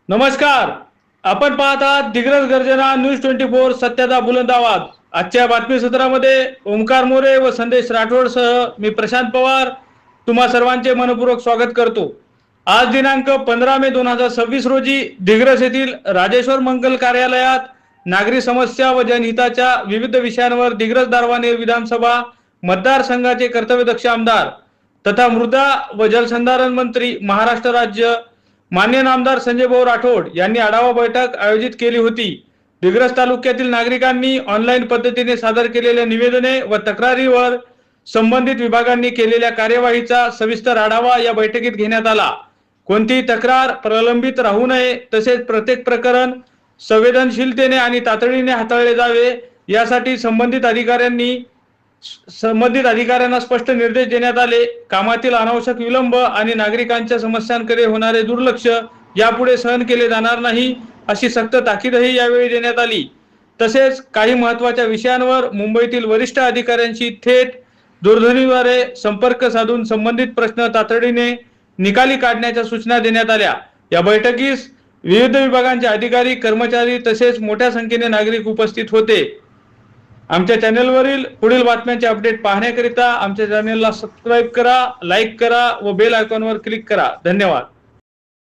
नमस्कार. आपण पाहत आहात दिग्रस गर्जना न्यूज 24 सत्याचा बुलंद आवाज. आजच्या बातमी सत्रामध्ये ओमकार मोरे व संदेश राठोड सह मी प्रशांत पवार तुम्हा सर्वांचे मनपूर्वक स्वागत करतो. आज दिनांक 15 मे 2026 रोजी दिग्रस येथील राजेश्वर मंगल कार्यालयात नागरी समस्या व जनहिताच्या विविध विषयांवर दिग्रस दारव्हाणे विधानसभा मतदारसंघाचे कर्तव्यदक्ष आमदार तथा मृदा व जलसंधारण मंत्री महाराष्ट्र राज्य मान्य नामदार संजय भाऊ राठोड यांनी आढावा बैठक आयोजित केली होती. दिग्रस तालुक्यातील नागरिकांनी ऑनलाईन पद्धतीने सादर केलेल्या निवेदने व तक्रारीवर संबंधित विभागांनी केलेल्या कार्यवाहीचा सविस्तर आढावा या बैठकीत घेण्यात आला. कोणतीही तक्रार प्रलंबित राहू नये तसेच प्रत्येक प्रकरण संवेदनशीलतेने आणि तातडीने हाताळले जावे यासाठी संबंधित अधिकाऱ्यांना स्पष्ट निर्देश देण्यात आले. कामातील अनावश्यक विलंब आणि नागरिकांच्या समस्यांकडे होणारे दुर्लक्ष यापुढे सहन केले जाणार नाही अशी सक्त ताकीदही यावेळी देण्यात आली. तसेच काही महत्त्वाच्या विषयांवर मुंबईतील वरिष्ठ अधिकाऱ्यांशी थेट दूरध्वनीद्वारे संपर्क साधून संबंधित प्रश्न तातडीने निकाली काढण्याच्या सूचना देण्यात आल्या. या बैठकीस विविध विभागांचे अधिकारी, कर्मचारी तसेच मोठ्या संख्येने नागरिक उपस्थित होते. आमच्या चॅनलवरील पुढील बातम्यांचे अपडेट पाहण्याकरिता आमच्या चॅनलला सबस्क्राईब करा, लाईक करा व बेल आयकॉनवर क्लिक करा. धन्यवाद.